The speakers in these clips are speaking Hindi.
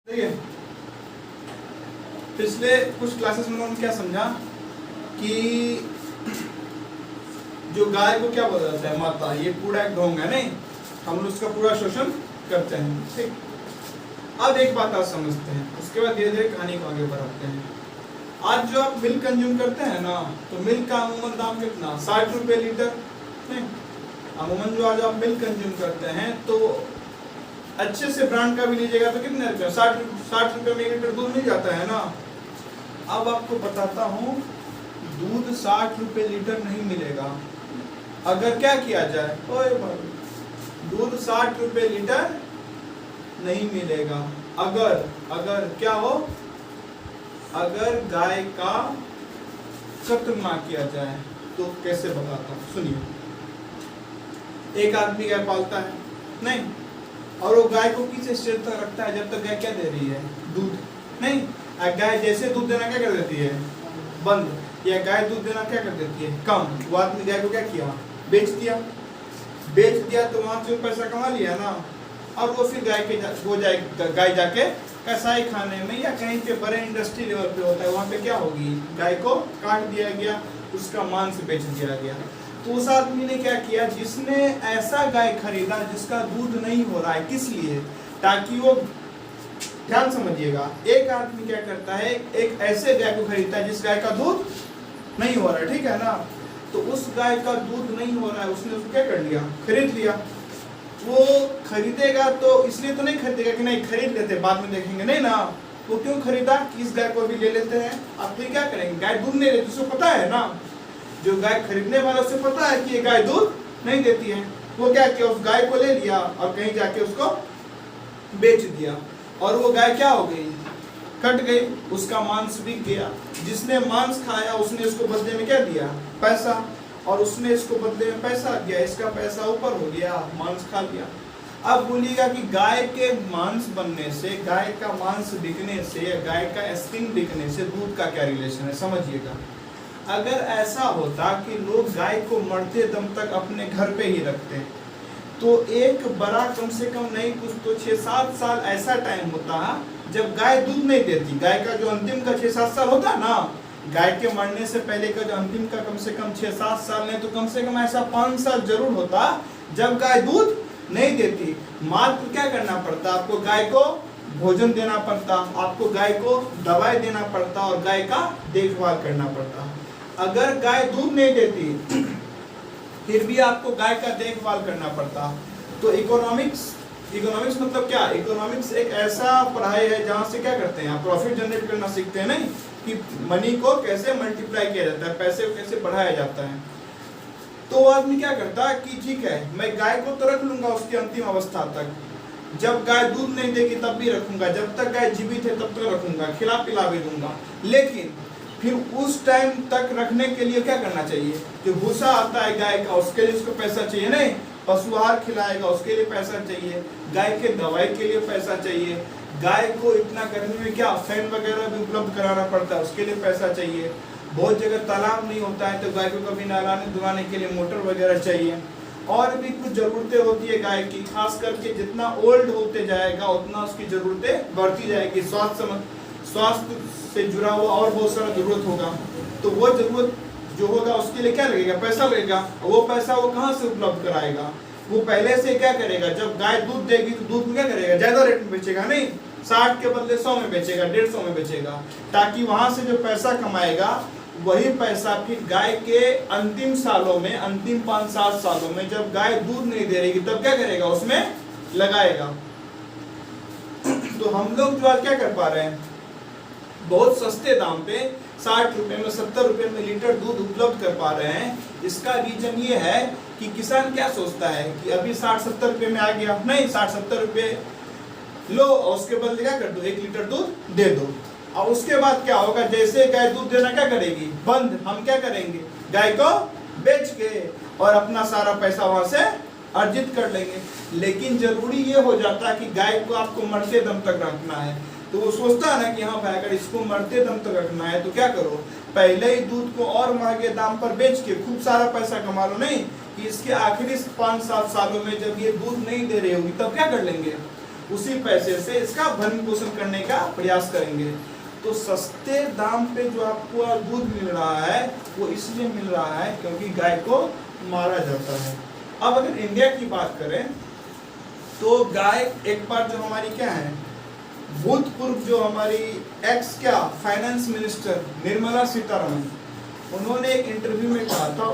देखिए, पिछले कुछ क्लासेस में उन्होंने क्या समझा कि जो गाय को क्या बोला जाता है, माता। ये पूरा एक ढोंग है, नहीं, हम लोग उसका पूरा शोषण करते हैं। ठीक, अब एक बात आप समझते हैं, उसके बाद धीरे धीरे कहानी को आगे बढ़ाते हैं। आज जो आप मिल्क कंज्यूम करते हैं ना, तो मिल्क का अमूमन दाम कितना, 60 रुपये लीटर। नहीं, अमूमन जो आज आप मिल्क कंज्यूम करते हैं तो अच्छे से ब्रांड का भी लीजिएगा तो कितने रुपये, 60 रुपये में लीटर दूध मिल जाता है ना। अब आपको बताता हूँ, दूध 60 रुपये लीटर नहीं मिलेगा अगर क्या किया जाए, ओए भाई, दूध 60 रुपये लीटर नहीं मिलेगा अगर क्या हो, अगर गाय का कत्ल ना किया जाए। तो कैसे बताता हूँ, सुनिए। एक आदमी गाय पालता है, नहीं, और वो गाय को किस स्टेज तक रखता है, जब तक गाय क्या दे रही है, दूध। नहीं, गाय जैसे दूध देना क्या कर देती है, बंद, या गाय दूध देना क्या कर देती है, कम। वो आदमी गाय को क्या किया, बेच दिया तो वहां से पैसा कमा लिया ना। और वो फिर गाय जाके कसाई खाने में या कहीं पे बड़े इंडस्ट्री लेवल पे होता है, वहां पे क्या होगी, गाय को काट दिया गया, उसका मांस बेच दिया गया। तो उस आदमी ने क्या किया, जिसने ऐसा गाय खरीदा जिसका दूध नहीं हो रहा है, किस लिए, ताकि वो, ध्यान समझिएगा, एक आदमी क्या करता है, एक ऐसे गाय को खरीदता है जिस गाय का दूध नहीं हो रहा है, ठीक है ना। तो उस गाय का दूध नहीं हो रहा है, उसने उसको क्या कर लिया, खरीद लिया। वो खरीदेगा तो इसलिए तो नहीं खरीदेगा कि नहीं खरीद लेते बाद में देखेंगे, नहीं ना। वो क्यों खरीदा कि इस गाय को भी ले लेते हैं। अब फिर क्या करेंगे, गाय दूध नहीं देती, उसको पता है ना, जो गाय खरीदने वाला उसे पता है कि ये गाय दूध नहीं देती है। वो क्या किया, उस गाय को ले लिया और कहीं जाके उसको बेच दिया, और वो गाय क्या हो गई, कट गई, उसका मांस बिक गया। जिसने मांस खाया उसने इसको बदले में क्या दिया, पैसा, और उसने इसको बदले में पैसा दिया, इसका पैसा ऊपर हो गया, मांस खा लिया। अब बोलिएगा कि गाय के मांस बनने से, गाय का मांस बिकने से या गाय का स्किन बिकने से दूध का क्या रिलेशन है, समझिएगा। अगर ऐसा होता कि लोग गाय को मरते दम तक अपने घर पे ही रखते, तो एक बड़ा कम से कम नहीं कुछ तो 6-7 साल ऐसा टाइम होता जब गाय दूध नहीं देती। गाय का जो अंतिम का 6-7 साल होता ना, गाय के मरने से पहले का जो अंतिम का कम से कम 6-7 साल नहीं तो कम से कम ऐसा 5 साल जरूर होता जब गाय दूध नहीं देती। मात्र क्या करना पड़ता, आपको गाय को भोजन देना पड़ता, आपको गाय को दवाई देना पड़ता और गाय का देखभाल करना पड़ता। अगर गाय दूध नहीं देती फिर भी आपको गाय का देखभाल करना पड़ता। तो इकोनॉमिक्स मतलब क्या, इकोनॉमिक्स एक ऐसा पढ़ाई है जहाँ से क्या करते हैं, आप प्रॉफिट जनरेट करना सीखते हैं, नहीं कि मनी को कैसे मल्टीप्लाई किया जाता है, पैसे को कैसे बढ़ाया जाता है। तो वो आदमी क्या करता है कि ठीक है, मैं गाय को तो रख लूंगा उसकी अंतिम अवस्था तक, जब गाय दूध नहीं देगी तब भी रखूंगा, जब तक गाय जीवित है तब तक रखूंगा, खिला पिला भी दूंगा। लेकिन फिर उस टाइम तक रखने के लिए क्या करना चाहिए, जो भूसा आता है गाय का उसके लिए उसको पैसा चाहिए, नहीं, पशु आहार खिलाएगा उसके लिए पैसा चाहिए, गाय के दवाई के लिए पैसा चाहिए, गाय को इतना गर्मी में क्या फैन वगैरह भी उपलब्ध कराना पड़ता है, उसके लिए पैसा चाहिए। बहुत जगह तालाब नहीं होता है तो गाय को कभी नहलाने धुलाने के लिए मोटर वगैरह चाहिए, और भी कुछ जरूरतें होती है गाय की। खास करके जितना ओल्ड होते जाएगा उतना उसकी जरूरतें बढ़ती जाएगी, स्वास्थ्य से जुड़ा हुआ और बहुत सारा जरूरत होगा। तो वो जरूरत जो होगा उसके लिए क्या लगेगा, पैसा लगेगा। वो पैसा वो कहाँ से उपलब्ध कराएगा, वो पहले से क्या करेगा, जब गाय दूध देगी तो दूध को क्या करेगा, ज्यादा रेट में बेचेगा, नहीं 60 के बदले 100 में बेचेगा, 150 में बेचेगा, ताकि वहां से जो पैसा कमाएगा वही पैसा फिर गाय के अंतिम सालों में, अंतिम 5-7 सालों में जब गाय दूध नहीं दे रही तब क्या करेगा, उसमें लगाएगा। तो हम लोग जो आज क्या कर पा रहे हैं, बहुत सस्ते दाम पे 60 रुपए में, 70 रुपए में लीटर दूध उपलब्ध कर पा रहे हैं। इसका रीजन ये है कि किसान क्या सोचता है कि अभी 60-70 रुपए में आ गया, नहीं 60-70 रुपए लो और उसके बदले क्या कर दो, 1 लीटर दूध दे दो। और उसके बाद क्या होगा, जैसे गाय दूध देना क्या करेगी, बंद, हम क्या करेंगे, गाय को बेच के और अपना सारा पैसा वहां से अर्जित कर लेंगे। लेकिन जरूरी ये हो जाता है कि गाय को आपको मरते दम तक रखना है, तो वो सोचता है ना कि हाँ भाई अगर इसको मरते दम तक रखना है तो क्या करो, पहले ही दूध को और महंगे दाम पर बेच के खूब सारा पैसा कमा लो, नहीं कि इसके आखिरी 5-7 सालों में जब ये दूध नहीं दे रही होगी तब क्या कर लेंगे, उसी पैसे से इसका भरण पोषण करने का प्रयास करेंगे। तो सस्ते दाम पे जो आपको दूध मिल रहा है वो इसलिए मिल रहा है क्योंकि गाय को मारा जाता है। अब अगर इंडिया की बात करें तो गाय एक बार जो हमारी क्या है, भूतपूर्व जो हमारी एक्स क्या फाइनेंस मिनिस्टर निर्मला सीतारमण, उन्होंने एक इंटरव्यू में कहा था,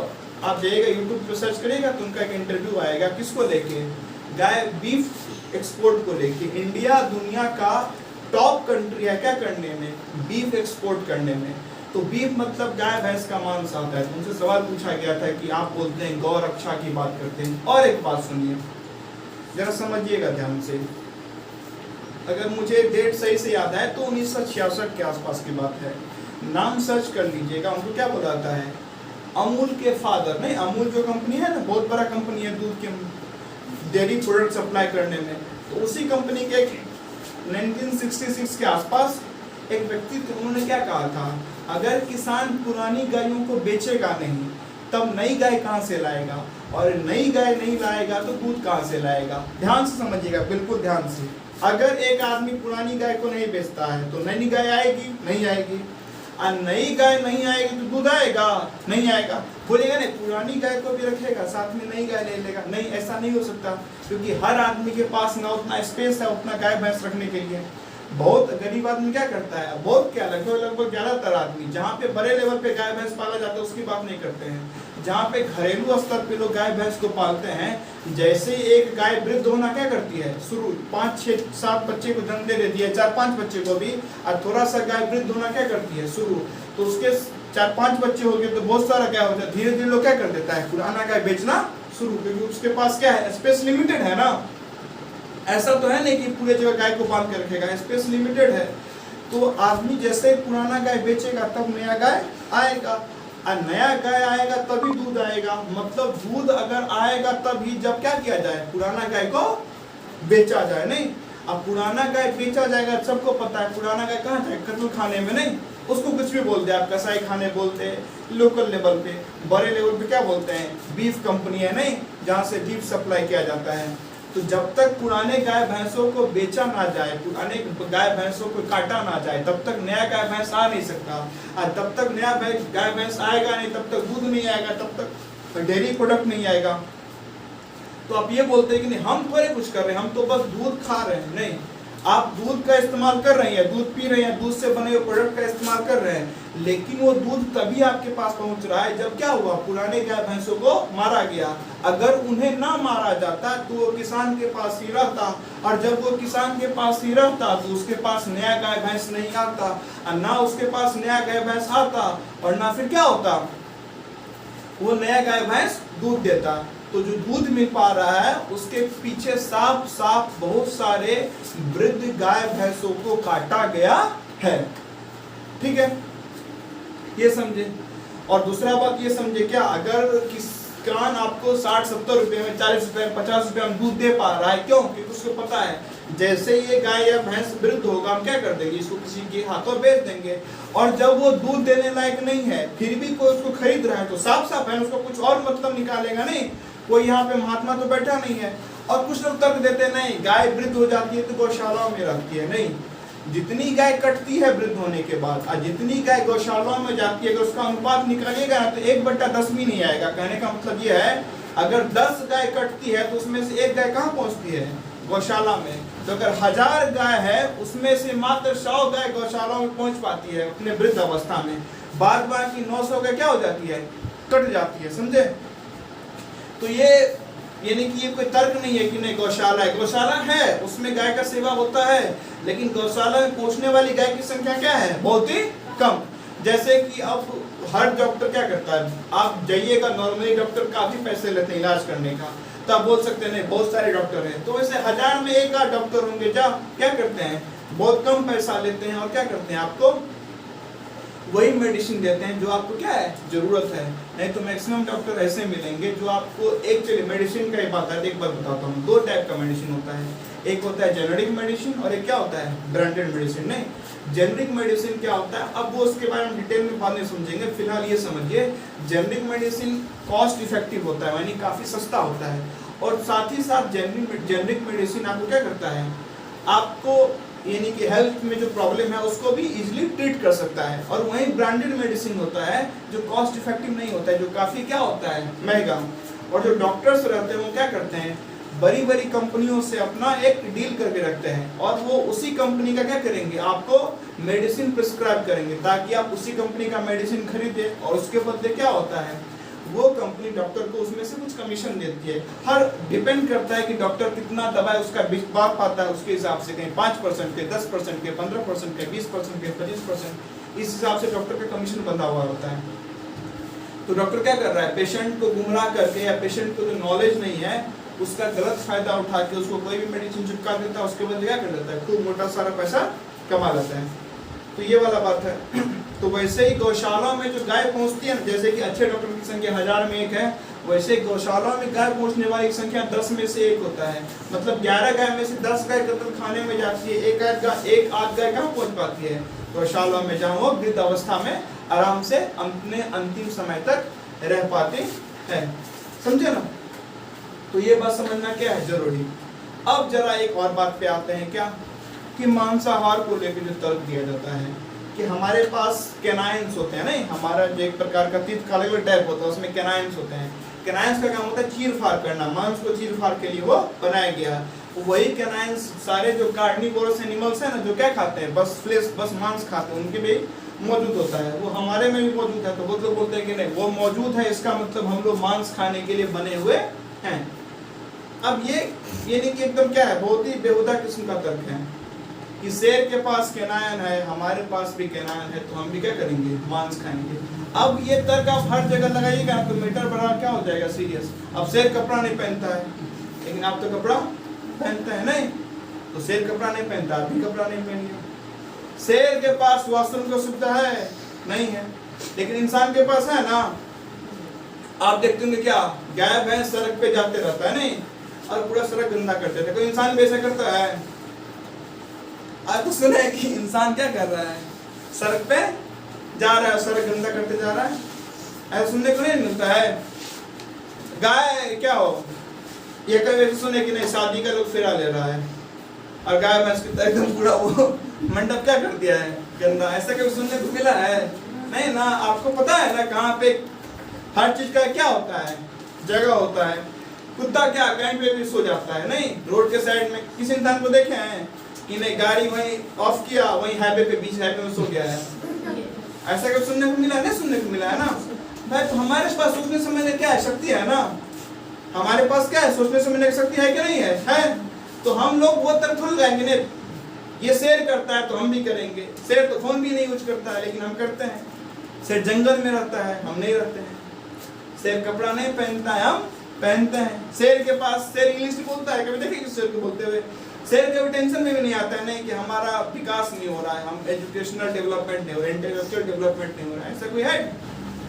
आप जाइएगा यूट्यूब पे सर्च करिएगा तो उनका एक इंटरव्यू आएगा, किसको लेके, गाय बीफ एक्सपोर्ट को लेके। इंडिया दुनिया का टॉप कंट्री है क्या करने में, बीफ एक्सपोर्ट करने में। तो बीफ मतलब गाय भैंस का मांस आता है। उनसे सवाल पूछा गया था कि आप बोलते हैं गौ रक्षा की बात करते हैं। और एक बात सुनिए जरा समझिएगा ध्यान से, अगर मुझे डेट सही से याद है तो 1966 के आसपास की बात है। नाम सर्च कर लीजिएगा, उनको क्या बताता है, अमूल के फादर, नहीं अमूल जो कंपनी है ना, बहुत बड़ा कंपनी है दूध के डेयरी प्रोडक्ट सप्लाई करने में, तो उसी कंपनी के 1966 के आसपास एक व्यक्ति थे, उन्होंने क्या कहा था, अगर किसान पुरानी गायों को बेचेगा नहीं तब नई गाय कहाँ से लाएगा, और नई गाय नहीं लाएगा तो दूध कहाँ से लाएगा। ध्यान से समझिएगा, बिल्कुल ध्यान से। अगर एक आदमी पुरानी गाय को नहीं बेचता है तो नई गाय आएगी, नहीं आएगी, और नई गाय नहीं आएगी तो दूध आएगा, नहीं आएगा। बोलेगा नहीं पुरानी गाय को भी रखेगा साथ में नई गाय ले लेगा, नहीं ऐसा नहीं हो सकता, क्योंकि हर आदमी के पास ना उतना स्पेस है उतना गाय भैंस रखने के लिए। बहुत गरीब आदमी क्या करता है, बहुत क्या लगभग ज्यादातर आदमी जहाँ पे बड़े लेवल पे गाय भैंस पाला जाता है उसकी बात नहीं करते हैं, जहाँ पे घरेलू स्तर पे लोग गाय भैंस को पालते हैं, जैसे एक गाय वृद्ध होना क्या करती है, शुरू 5, 6, 7 बच्चे को जन्म दे देती है, 4-5 बच्चे को भी, और थोड़ा सा गाय वृद्ध होना क्या करती है शुरू, तो उसके 4-5 बच्चे हो गए तो बहुत सारा गाय होता है, धीरे धीरे लोग क्या कर देता है पुराना गाय बेचना शुरू, क्योंकि उसके पास क्या है, स्पेस लिमिटेड है ना। ऐसा तो है नहीं कि पूरे जगह गाय को बांध के रखेगा, स्पेस लिमिटेड है। तो आदमी जैसे पुराना गाय बेचेगा तब नया गाय आएगा, और नया गाय आएगा तभी दूध आएगा। मतलब दूध अगर आएगा तभी जब क्या किया जाए, पुराना गाय को बेचा जाए, नहीं। अब पुराना गाय बेचा जाएगा, सबको पता है पुराना गाय कहाँ जाए, कत्ल खाने में, नहीं, उसको कुछ भी बोलते हैं आप, कसाई खाने बोलते हैं, लोकल लेवल पे, बड़े लेवल पे क्या बोलते हैं, बीफ कंपनी है, नहीं, जहाँ से बीफ सप्लाई किया जाता है। तो जब तक पुराने गाय भैंसों को बेचा ना जाए, पुराने गाय भैंसों को काटा ना जाए, तब तक नया गाय भैंस आ नहीं सकता, और तब तक नया गाय भैंस आएगा नहीं, तब तक दूध नहीं आएगा, तब तक डेयरी प्रोडक्ट नहीं आएगा। तो आप ये बोलते हैं कि नहीं हम थोड़े कुछ कर रहे हैं, हम तो बस दूध खा रहे हैं, नहीं, आप दूध का इस्तेमाल कर रहे हैं, दूध पी रहे हैं, दूध से बने हुए प्रोडक्ट का इस्तेमाल कर रहे हैं, लेकिन वो दूध तभी आपके पास पहुंच रहा है जब क्या हुआ, पुराने गाय भैंसों को मारा गया। अगर उन्हें ना मारा जाता तो वो किसान के पास ही रहता, और जब वो किसान के पास ही रहता तो उसके पास नया गाय भैंस नहीं आता, और ना उसके पास नया गाय भैंस आता, और ना फिर क्या होता, वो नया गाय भैंस दूध देता। तो जो दूध मिल पा रहा है उसके पीछे साफ साफ बहुत सारे वृद्ध गाय भैंसों को काटा गया है, ठीक है, ये समझे। और दूसरा बात ये समझे, क्या अगर किसान आपको 60-70 रुपए में, 40 रुपए में, 50 रुपए में दूध दे पा रहा है, क्यों, क्योंकि उसको पता है जैसे ये गाय या भैंस वृद्ध होगा हम क्या कर देंगे, इसको किसी के हाथों बेच देंगे, और जब वो दूध देने लायक नहीं है फिर भी कोई उसको खरीद रहा है तो साफ साफ है उसको कुछ और मतलब निकालेगा, नहीं, कोई यहाँ पे महात्मा तो बैठा नहीं है। और कुछ लोग तर्क देते हैं नहीं गाय वृद्ध हो जाती है तो गौशालाओं में रहती है, नहीं, जितनी गाय कटती है वृद्ध होने के बाद और जितनी गाय गौशालाओं में जाती है, अगर उसका अनुपात निकालिएगा तो 1/10 भी नहीं आएगा। कहने का मतलब ये है अगर 10 गाय कटती है तो उसमें से 1 गाय कहाँ पहुँचती है, गौशाला में। तो अगर 1000 गाय है उसमें से मात्र 100 गाय गौशालाओं में पहुँच पाती है अपने वृद्ध अवस्था में, बाद बाकी 900 गाय क्या हो जाती है, कट जाती है, समझे। तो ये यानी कि ये कोई तर्क नहीं है कि नहीं गौशाला है, गौशाला है, उसमें गाय का सेवा होता है, लेकिन गौशाला में पहुंचने वाली गाय की संख्या क्या है, बहुत ही कम। जैसे कि अब हर डॉक्टर क्या करता है, आप जाइएगा नॉर्मली डॉक्टर काफी पैसे लेते हैं इलाज करने का, तो आप बोल सकते हैं नहीं बहुत सारे डॉक्टर हैं, तो वैसे 1000 में 1 आध डॉक्टर होंगे जो क्या करते हैं, बहुत कम पैसा लेते हैं और क्या करते हैं, आपको वही मेडिसिन देते हैं जो आपको क्या है जरूरत है। नहीं तो मैक्सिमम डॉक्टर ऐसे मिलेंगे जो आपको एक, चलिए मेडिसिन का ही बात है, एक बात बताता हूँ, 2 टाइप का मेडिसिन होता है, एक होता है जेनेरिक मेडिसिन और एक क्या होता है ब्रांडेड मेडिसिन। नहीं, जेनेरिक मेडिसिन क्या होता है, अब वो उसके बारे में डिटेल में बाद में समझेंगे, फिलहाल ये समझिए जेनेरिक मेडिसिन कॉस्ट इफेक्टिव होता है, यानी काफी सस्ता होता है, और साथ ही साथ जेनेरिक मेडिसिन आपको क्या करता है, आपको यानी कि हेल्थ में जो प्रॉब्लम है उसको भी इजीली ट्रीट कर सकता है। और वहीं ब्रांडेड मेडिसिन होता है जो कॉस्ट इफेक्टिव नहीं होता है, जो काफ़ी क्या होता है, महंगा। और जो डॉक्टर्स रहते हैं वो क्या करते हैं, बड़ी बड़ी कंपनियों से अपना एक डील करके रखते हैं और वो उसी कंपनी का क्या करेंगे, आपको मेडिसिन प्रिस्क्राइब करेंगे ताकि आप उसी कंपनी का मेडिसिन खरीदे। और उसके बदले क्या होता है, वो कंपनी डॉक्टर को उसमें से कुछ कमीशन देती है। हर डिपेंड करता है कि डॉक्टर कितना दवा है उसका बात पाता है, उसके हिसाब से कहीं 5% के, 10% के, 15% के, 20% के, 25%, इस हिसाब से डॉक्टर का कमीशन बंधा हुआ होता है। तो डॉक्टर क्या कर रहा है, पेशेंट को गुमराह करके या पेशेंट को जो नॉलेज नहीं है उसका गलत फायदा उठा के उसको कोई भी मेडिसिन चिपका देता है, उसके बदले क्या कर देता है, खूब मोटा सारा पैसा कमा लेता है। तो ये वाला बात है। तो वैसे ही गौशाला में जो गाय पहुंचती है, जैसे कि अच्छे डॉक्टर की संख्या 1000 में 1 है, वैसे गौशाला में गाय पहुंचने वाली की संख्या 10 में से 1 होता है। मतलब 11 गाय में से 10 गाय कत्ल खाने में जाती है, एक आध गाय कहाँ पहुंच पाती है, गौशाला में, जहाँ वो वृद्ध अवस्था में आराम से अपने अंतिम समय तक रह पाते हैं। समझे ना? तो ये बात समझना क्या है, जरूरी। अब जरा एक और बात पे आते हैं, क्या कि मांसाहार को लेकर जो तर्क दिया जाता है कि हमारे पास कैनाइन्स होते हैं, नहीं, हमारा जो एक प्रकार का तीत खाने वाला टाइप होता है उसमें कैनाइन्स होते हैं। कैनाइन्स का काम होता है चीर फाड़ करना, मांस को चीर फाड़ के लिए वो बनाया गया। वही कैनाइन्स सारे जो कार्निवोरस एनिमल्स है ना, जो क्या खाते हैं, बस फ्लेश, बस मांस खाते हैं, उनके भी मौजूद होता है, वो हमारे में भी मौजूद है। तो वो लोग बोलते हैं कि नहीं, वो मौजूद है, इसका मतलब हम लोग मांस खाने के लिए बने हुए हैं। अब ये नहीं कि एकदम क्या है, बहुत ही बेहुदा किस्म का तर्क है कि शेर के पास कैनायन है, हमारे पास भी कैनायन है, तो हम भी क्या करेंगे, मांस खाएंगे। अब ये तर्क आप हर जगह लगाइएगा तो मैटर बड़ा क्या हो जाएगा, सीरियस। अब शेर कपड़ा नहीं पहनता है, लेकिन आप तो कपड़ा पहनते हैं, नहीं, तो शेर कपड़ा नहीं पहनता, आप भी कपड़ा नहीं पहनिए। शेर के पास वॉशरूम की सुविधा है, नहीं है, लेकिन इंसान के पास है ना। आप देखते होंगे क्या, गाय भैंस सड़क पे जाते रहता है, नहीं, और पूरा सड़क गंदा करते थे। कोई इंसान भी ऐसा करता है? आज तो सुना है कि इंसान क्या कर रहा है, सड़क पे जा रहा है, सड़क गंदा करते जा रहा है, ऐसा सुनने को नहीं मिलता है। गाय क्या हो, ये कभी सुने कि नहीं, शादी का लोग फेरा ले रहा है और गाय भैंस की एकदम पूरा वो मंडप क्या कर दिया है, गंदा, ऐसा कभी सुनने को मिला है? नहीं ना। आपको पता है ना कहाँ पे हर चीज का क्या होता है, जगह होता है। कुत्ता क्या कहीं पे भी सो जाता है, नहीं, रोड के साइड में। किसी इंसान को देखे हैं कि नहीं, गाड़ी वहीं ऑफ किया, वहीं हाईवे पे, बीच हाईवे में सो गया है, ऐसा कभी सुनने को मिला? नहीं सुनने को मिला है ना भाई। तो हमारे पास सोचने समझने क्या है, शक्ति है ना, हमारे पास क्या है, सोचने समझने की शक्ति है कि नहीं है? है। तो हम लोग वो तरफ थोड़ा जाएंगे, नहीं, ये शेर करता है तो हम भी करेंगे। शेर तो फोन भी नहीं यूज करता है, लेकिन हम करते हैं। शेर जंगल में रहता है, हम नहीं रहते हैं। शेर कपड़ा नहीं पहनता है, हम पहनते हैं। शेर के पास, शेर इंग्लिश बोलता है, कभी देखेंगे शेर को बोलते हुए? शेर के टेंशन में भी नहीं आता है, नहीं कि हमारा विकास नहीं हो रहा है, हम एजुकेशनल डेवलपमेंट नहीं हो रहा है, इंटेलेक्चुअल डेवलपमेंट नहीं हो रहा है, ऐसा कोई है?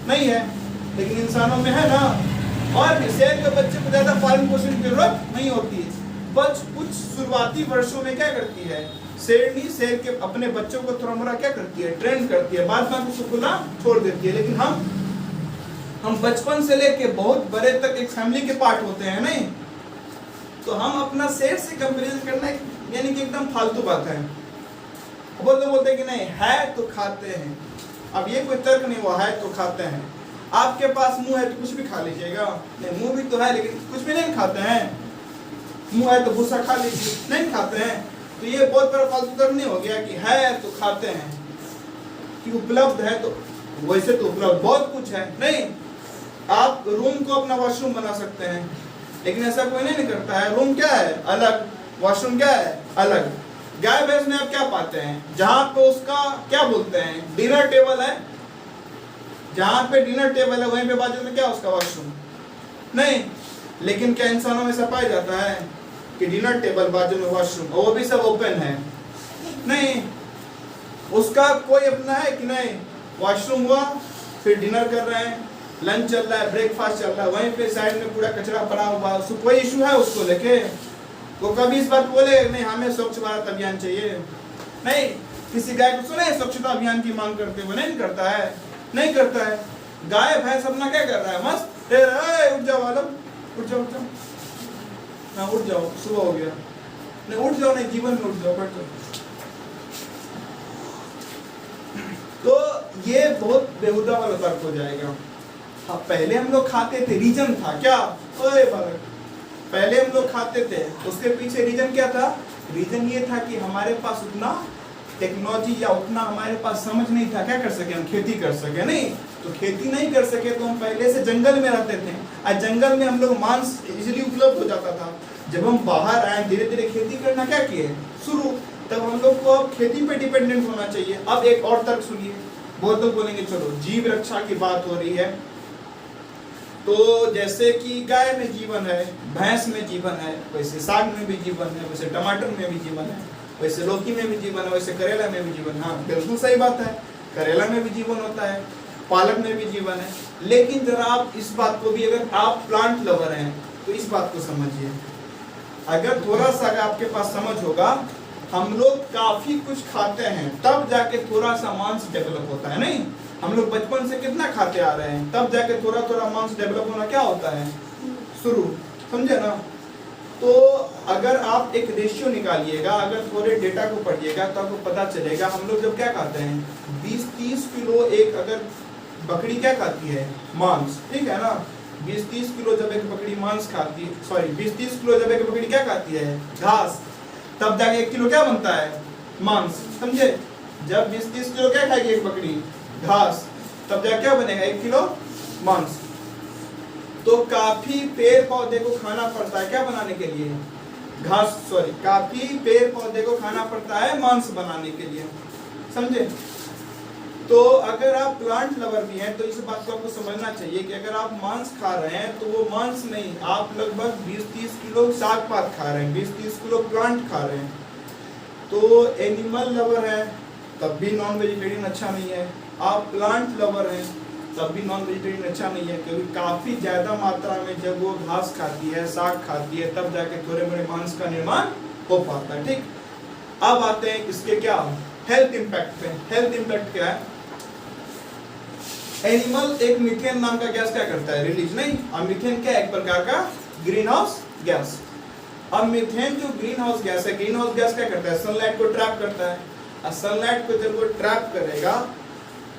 नहीं है। लेकिन इंसानों में है ना। और शेर के बच्चे को ज्यादा पालन पोषण की जरूरत नहीं होती है। बस कुछ शुरुआती वर्षों में क्या करती है शेरनी, शेर के अपने बच्चों को थोड़ा मोड़ा क्या करती है, ट्रेन करती है, बाद में उसको खुला छोड़ देती है। लेकिन हम बचपन से लेके बहुत बड़े तक एक फैमिली के पार्ट होते हैं, नहीं, तो हम अपना शेर से कंपेरिजन करना यानी कि एकदम फालतू बात है। बोलते कि नहीं, है तो खाते हैं। अब ये कोई तर्क नहीं हुआ, है तो खाते हैं। आपके पास मुंह है तो कुछ भी खा लीजिएगा, नहीं, मुंह भी तो है लेकिन कुछ भी नहीं खाते हैं। मुंह है तो भूसा खा लीजिए, नहीं खाते हैं। तो ये बहुत बड़ा फालतू तर्क नहीं हो गया कि है तो खाते हैं, कि उपलब्ध है तो, वैसे तो उपलब्ध बहुत कुछ है, नहीं, आप रूम को अपना वॉशरूम बना सकते हैं, लेकिन ऐसा कोई नहीं करता है। रूम क्या है, अलग, वॉशरूम क्या है, अलग। गाय भैंस में आप क्या पाते हैं, जहां पे उसका क्या बोलते हैं, डिनर टेबल है, जहां पे डिनर टेबल है वहीं पे बाजू में क्या उसका वॉशरूम, नहीं। लेकिन क्या इंसानों में ऐसा पाया जाता है कि डिनर टेबल बाजू में वॉशरूम, और वो भी सब ओपन है? नहीं, उसका कोई अपना है कि नहीं, वॉशरूम हुआ, फिर डिनर कर रहे हैं, लंच चल रहा है, ब्रेकफास्ट चल रहा है, वहीं पे साइड में पूरा कचरा पड़ा हुआ, उसको कोई इशू है उसको लेके? वो कभी इस बात बोले नहीं हमें स्वच्छ भारत अभियान चाहिए? नहीं। किसी गाय को सुने स्वच्छता अभियान की मांग करते हुए? नहीं करता है, नहीं करता है। गाय भैंस अपना क्या कर रहा है, मस्त उठ जाओ वालों, उठ जाओ, हाँ उठ जाओ, सुबह हो गया, नहीं उठ जाओ, नहीं जीवन में उठ जाओ, बैठ जाओ। तो ये बहुत बेहुदा वाला तर्क हो जाएगा। हाँ, पहले हम लोग खाते थे, रीजन था क्या? ओए बालक, पहले हम लोग खाते थे, उसके पीछे रीजन क्या था? रीजन ये था कि हमारे पास उतना टेक्नोलॉजी या उतना हमारे पास समझ नहीं था क्या कर सके, हम खेती कर सके। नहीं तो खेती नहीं कर सके तो हम पहले से जंगल में रहते थे, और जंगल में हम लोग मांस इजीली उपलब्ध हो जाता था। जब हम बाहर आए, धीरे धीरे खेती करना क्या किए शुरू, तब हम लोग को अब खेती पे डिपेंडेंट होना चाहिए। अब एक और तर्क सुनिए, बहुत लोग बोलेंगे चलो जीव रक्षा की बात हो रही है, तो जैसे कि गाय में जीवन है, भैंस में जीवन है, वैसे साग में भी जीवन है, वैसे टमाटर में भी जीवन है, वैसे लौकी में भी जीवन है, वैसे करेला में भी जीवन है। हाँ बिल्कुल सही बात है, करेला में भी जीवन होता है, पालक में भी जीवन है। लेकिन जरा आप इस बात को भी, अगर आप प्लांट लवर हैं तो इस बात को समझिए। अगर थोड़ा सा अगर आपके पास समझ होगा, हम लोग काफी कुछ खाते हैं तब जाके थोड़ा सा मांस डेवलप होता है। नहीं, हम लोग बचपन से कितना खाते आ रहे हैं, तब जाके थोड़ा थोड़ा मांस डेवलप होना क्या होता है शुरू, समझे ना? तो अगर आप एक रेशियो निकालिएगा, अगर थोड़े डेटा को पढ़िएगा तो आपको पता चलेगा, हम लोग जब क्या खाते हैं 20-30 किलो एक अगर बकरी क्या खाती है मांस, ठीक है ना, 20-30 किलो जब एक बकरी मांस खाती है, सॉरी 20-30 किलो जब एक बकरी क्या खाती है घास, तब जाके 1 किलो क्या बनता है मांस, समझे? जब 20-30 किलो क्या खाएगी एक बकरी घास, तब जाके क्या बनेगा 1 किलो मांस। तो काफी पेड़ पौधे को खाना पड़ता है क्या बनाने के लिए घास, सॉरी काफी पेड़ पौधे को खाना पड़ता है मांस बनाने के लिए, समझे? तो अगर आप प्लांट लवर भी हैं तो इस बात को आपको समझना चाहिए कि अगर आप मांस खा रहे हैं तो वो मांस नहीं, आप लगभग 20-30 किलो साग पात खा रहे हैं, 20-30 किलो प्लांट खा रहे हैं। तो एनिमल लवर है तब भी नॉन वेजिटेरियन अच्छा नहीं है, आप प्लांट लवर हैं तब भी नॉन वेजिटेरियन अच्छा नहीं है, क्योंकि काफी ज्यादा मात्रा में जब वो घास खाती है, साग खाती है, तब जाके थोड़े बड़े मांस का निर्माण हो पाता है। ठीक, अब आते हैं इसके क्या हेल्थ इंपैक्ट पे। हेल्थ इंपैक्ट क्या है? एनिमल एक मीथेन नाम का गैस क्या करता है रिलीज, नहीं? और मीथेन क्या है? एक प्रकार का ग्रीन हाउस गैस। अब मीथेन जो ग्रीन हाउस गैस है, ग्रीन हाउस गैस क्या करता है? सनलाइट को ट्रैप करता है, और सनलाइट को जब वो ट्रैप करेगा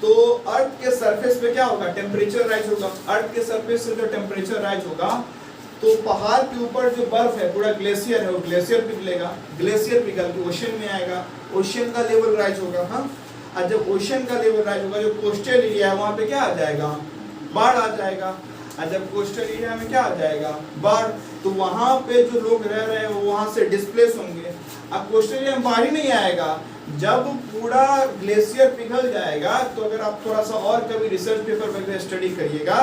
तो अर्थ के सरफेस पे क्या होगा? टेम्परेचर राइज होगा। अर्थ के सरफेस से जो टेम्परेचर राइज होगा तो पहाड़ के ऊपर जो बर्फ है, पूरा ग्लेशियर है, वो ग्लेशियर पिघलेगा, ग्लेशियर पिघल के ओशन में आएगा, ओशन का लेवल राइज होगा। हाँ, और जब ओशन का लेवल राइज होगा, जो कोस्टल एरिया है वहां पे क्या आ जाएगा? बाढ़ आ जाएगा। और जब कोस्टल एरिया में क्या आ जाएगा? बाढ़, तो वहां पे जो लोग रह रहे हैं वो वहां से डिस्प्लेस होंगे। अब कोस्टल एरिया में बाढ़ ही नहीं आएगा, जब पूरा ग्लेशियर पिघल जाएगा। तो अगर आप थोड़ा सा और कभी रिसर्च पेपर वगैरह स्टडी करिएगा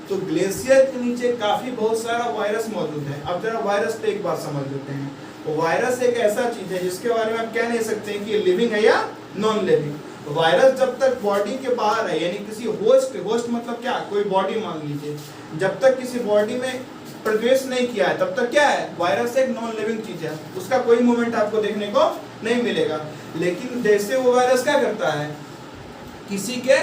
तो ग्लेशियर के नीचे काफी बहुत सारा वायरस मौजूद है। अब जरा वायरस पे एक बात समझ लेते हैं। तो वायरस एक ऐसा चीज है जिसके बारे में आप कह नहीं सकते हैं कि ये लिविंग है या नॉन लिविंग। वायरस जब तक बॉडी के बाहर है, यानी किसी होस्ट मतलब क्या? कोई बॉडी मान लीजिए, जब तक किसी बॉडी में प्रवेश नहीं किया है तब तक क्या है? वायरस एक नॉन लिविंग चीज है, उसका कोई मूवमेंट आपको देखने को नहीं मिलेगा। लेकिन जैसे वो वायरस क्या करता है? किसी के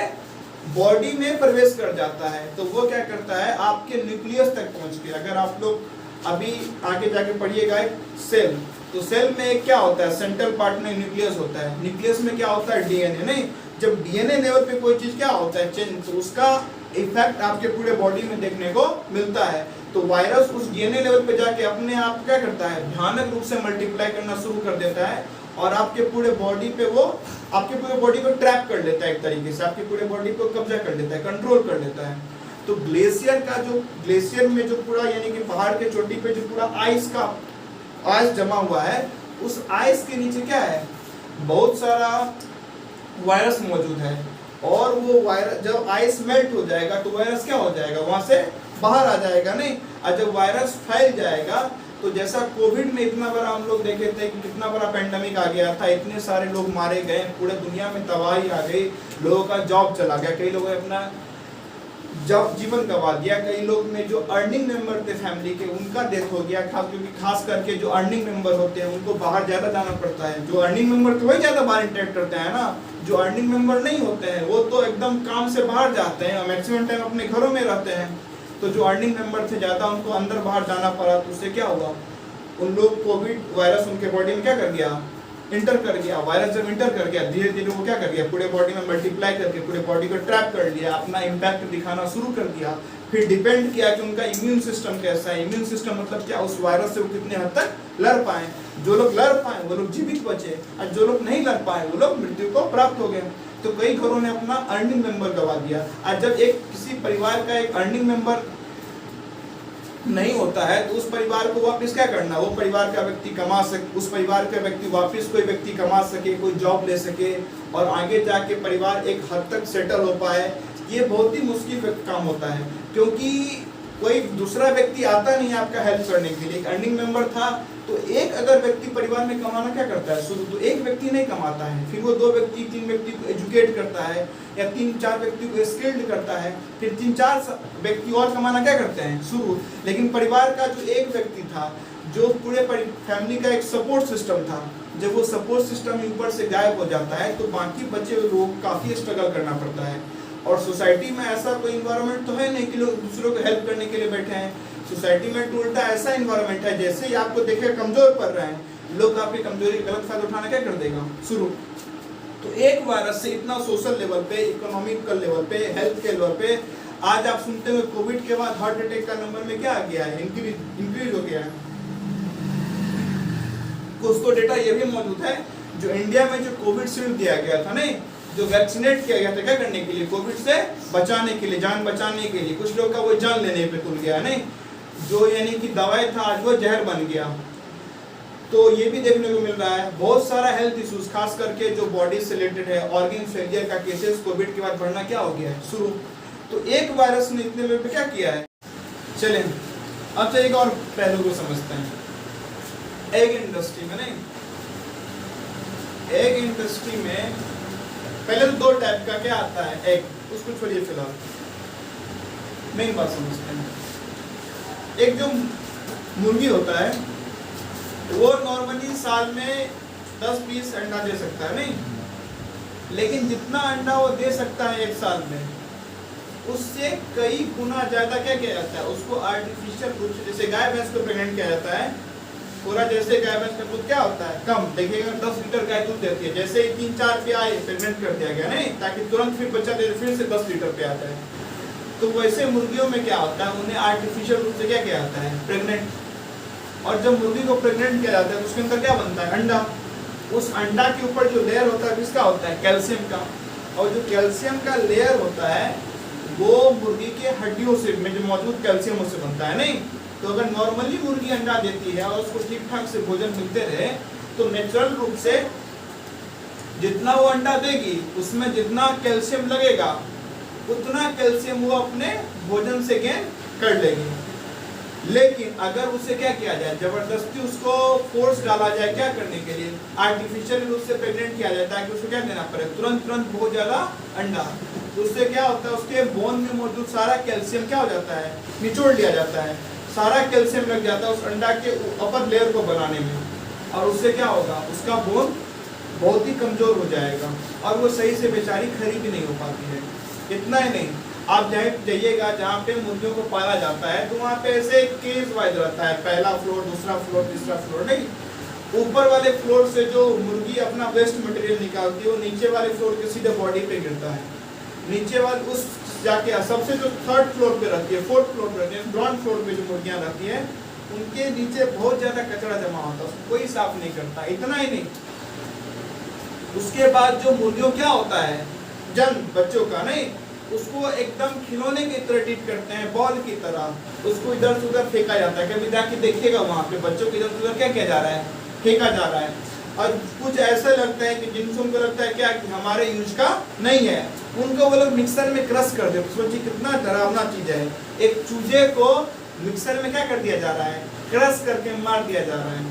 बॉडी में प्रवेश कर जाता है, तो वो क्या करता है? आपके न्यूक्लियस तक पहुंच के, अगर आप लोग अभी आगे जाके पढ़िएगा एक सेल, तो सेल में एक क्या होता है? सेंट्रल पार्ट में न्यूक्लियस होता है। न्यूक्लियस में क्या होता है? डीएनए। नहीं, जब डीएनए लेवल पे कोई चीज क्या होता है? चेंज, तो उसका इफेक्ट आपके पूरे बॉडी में देखने को मिलता है। तो वायरस उस डीएनए लेवल पे जाके अपने आप क्या करता है? भयानक रूप से मल्टीप्लाई करना शुरू कर देता है, और आपके पूरे बॉडी पे वो आपके पूरे बॉडी को ट्रैप कर लेता है, एक तरीके से आपके पूरे बॉडी को कब्जा कर लेता है, कंट्रोल कर लेता है। तो ग्लेशियर का जो, ग्लेशियर में जो पूरा, यानी कि पहाड़ के चोटी पे जो पूरा आइस जमा हुआ है, उस आइस के नीचे क्या है? बहुत सारा वायरस मौजूद है। और वो वायरस जब आइस मेल्ट हो जाएगा तो वायरस क्या हो जाएगा? वहां से बाहर आ जाएगा। नहीं, और जब वायरस फैल जाएगा तो जैसा कोविड में इतना बड़ा हम लोग देखे थे कि कितना बड़ा पेंडेमिक आ गया था, इतने सारे लोग मारे गए, पूरे दुनिया में तबाही आ गई, लोगों का जॉब चला गया, कई लोगों ने अपना जब जीवन गंवा दिया, कई लोग में जो अर्निंग मेंबर थे फैमिली के उनका डेथ हो गया, क्योंकि खास करके जो अर्निंग मेंबर होते हैं उनको बाहर ज्यादा जाना पड़ता है। जो अर्निंग मेंबर तो वही ज्यादा बाहर इंटरेक्ट करते हैं ना, जो अर्निंग मेंबर नहीं होते हैं वो तो एकदम काम से बाहर जाते हैं, मैक्सिमम टाइम अपने घरों में रहते हैं। तो जो अर्निंग मेंबर थे ज्यादा, उनको अंदर बाहर जाना पड़ा, तो उससे क्या हुआ? उन लोग कोविड वायरस उनके बॉडी में क्या कर गया, इंटर कर गया। वायरस जब इंटर कर गया धीरे धीरे वो क्या कर गया, पूरे बॉडी में मल्टीप्लाई करके पूरे बॉडी को ट्रैप कर लिया, अपना इम्पैक्ट दिखाना शुरू कर दिया। फिर डिपेंड किया कि उनका इम्यून सिस्टम कैसा है। इम्यून सिस्टम मतलब क्या, उस वायरस से वो कितने हद तक लड़ पाए। जो लोग लड़ पाए वो लोग जीवित बचे, और जो लोग नहीं लड़ पाए वो लोग मृत्यु को प्राप्त हो गए। तो कई घरों ने अपना अर्निंग मेंबर गवा दिया। और जब एक किसी परिवार का एक अर्निंग मेंबर नहीं होता है तो उस परिवार को वापस क्या करना, वो परिवार का व्यक्ति कमा सके, उस परिवार का व्यक्ति वापस कोई व्यक्ति कमा सके, कोई जॉब ले सके और आगे जाके परिवार एक हद तक सेटल हो पाए, ये बहुत ही मुश्किल काम होता है। क्योंकि कोई दूसरा व्यक्ति आता नहीं आपका हेल्प करने के लिए। एक अर्निंग मेंबर था तो एक अगर व्यक्ति परिवार में कमाना क्या करता है शुरू, तो एक व्यक्ति नहीं कमाता है, फिर वो 2 व्यक्ति 3 व्यक्ति को एजुकेट करता है, या 3-4 व्यक्ति को स्किल्ड करता है, फिर 3-4 व्यक्ति और कमाना क्या करते हैं शुरू। लेकिन परिवार का जो एक व्यक्ति था, जो पूरे फैमिली का एक सपोर्ट सिस्टम था, जब वो सपोर्ट सिस्टम ऊपर से गायब हो जाता है तो बाकी बचे हुए लोग काफ़ी स्ट्रगल करना पड़ता है। और सोसाइटी में ऐसा कोई इन्वायरमेंट तो है नहीं कि लोग दूसरों को हेल्प करने के लिए बैठे हैं। सोसाइटी में तो उल्टा ऐसा इन्वायरमेंट है, जैसे ही आपको देखे कमजोर पड़ रहे हैं, लोग आपकी कमजोरी का गलत फायदा उठाना क्या कर देगा शुरू। तो एक वायरस से इतना सोशल लेवल पे, इकोनॉमिकल लेवल पे, हेल्थ के लेवल पे, आज आप सुनते हुए कोविड के बाद हार्ट अटैक का नंबर में क्या आ गया है, इंक्रीज हो गया है। कुछ तो डेटा ये भी मौजूद है, जो इंडिया में जो कोविड शील्ड दिया गया था नहीं, जो वैक्सीनेट किया गया था क्या करने के लिए, कोविड से बचाने के लिए, जान बचाने के लिए, कुछ लोग का वो जान लेने पे तुल गया नहीं, जो यानी कि दवाई था आज वो जहर बन गया। तो ये भी देखने को मिल रहा है बहुत सारा हेल्थ इश्यूज, खास करके जो बॉडी से रिलेटेड है, ऑर्गन फेलियर का केसेस कोविड के बाद बढ़ना क्या हो गया है शुरू। तो एक वायरस ने इतने लोगों पे क्या किया है। चलें अब एक और पहलू को समझते हैं। एग इंडस्ट्री में नहीं, एग इंडस्ट्री में पहले तो 2 टाइप का क्या आता है एग, उसको छोड़िए फिलहाल, मेन बात समझते हैं। एक जो मुर्गी होता है वो नॉर्मली साल में 10 पीस अंडा दे सकता है नहीं, लेकिन जितना अंडा वो दे सकता है एक साल में, उससे कई गुना ज्यादा क्या किया जाता है, उसको आर्टिफिशियल रूप से, जैसे गाय भैंस को प्रेग्नेंट किया जाता है पूरा, जैसे गाय भैंस का दूध क्या होता है कम, देखिएगा 10 लीटर गाय दूध देती है, जैसे ही 3-4 पे आए प्रेग्नेंट कर दिया गया नहीं, ताकि तुरंत फिर बच्चा दे, फिर से 10 लीटर पे आता है। तो वैसे मुर्गियों में क्या होता है, उन्हें आर्टिफिशियल रूप से क्या किया जाता है, प्रेग्नेंट। और जब मुर्गी को प्रेग्नेंट किया जाता है तो उसके अंदर क्या बनता है, अंडा। उस अंडा के ऊपर जो लेयर होता है किसका होता है, कैल्शियम का। और जो कैल्शियम का लेयर होता है वो मुर्गी के हड्डियों से में जो मौजूद कैल्शियम उससे बनता है नहीं। तो अगर नॉर्मली मुर्गी अंडा देती है और उसको ठीक ठाक से भोजन मिलते रहे तो नेचुरल रूप से जितना वो अंडा देगी उसमें जितना कैल्शियम लगेगा उतना कैल्शियम वो अपने भोजन से गेन कर लेगी। लेकिन अगर उसे क्या किया जाए, जबरदस्ती उसको फोर्स डाला जाए क्या करने के लिए, आर्टिफिशियल रूप से प्रेग्नेंट किया जाता है कि उसको क्या देना पड़े, तुरंत बहुत ज्यादा अंडा, तो उससे क्या होता है उसके बोन में मौजूद सारा कैल्शियम क्या हो जाता है, निचोड़ लिया जाता है, सारा कैल्शियम लग जाता है उस अंडा के अपर लेयर को बनाने में, और उससे क्या होगा, उसका बोन बहुत ही कमजोर हो जाएगा और वो सही से बेचारी खरी भी नहीं हो पाती है। इतना ही नहीं, आप जाइएगा जहाँ पे मुर्गियों को पाला जाता है तो वहाँ पे ऐसे केज वाइज रहता है, पहला फ्लोर, दूसरा फ्लोर, तीसरा फ्लोर नहीं। ऊपर वाले फ्लोर से जो मुर्गी अपना वेस्ट मटेरियल निकालती है वो नीचे वाले फ्लोर के सीधे बॉडी पे गिरता है। नीचे वाले उस जाके सबसे जो 3rd फ्लोर पे रहती है, 4th फ्लोर पे रहती है, ग्राउंड फ्लोर पे जो मुर्गियाँ रहती है उनके नीचे बहुत ज्यादा कचरा जमा होता है, उसको कोई साफ नहीं करता। इतना ही नहीं, उसके बाद जो मुर्गियों क्या होता है, जन्म बच्चों का नहीं, उसको एकदम खिलौने की तरह ट्रीट करते हैं, बॉल की तरह उसको इधर से उधर फेंका जाता है। कभी जाके देखिएगा वहाँ पे बच्चों को इधर से उधर क्या किया जा रहा है, फेंका जा रहा है। और कुछ ऐसा लगता है कि जिनसे उनको लगता है क्या कि हमारे यूज का नहीं है, उनको वो लोग मिक्सर में क्रश कर देते। सोचिए कितना डरावना चीज है, एक चूजे को मिक्सर में क्या कर दिया जा रहा है, क्रश करके मार दिया जा रहा है।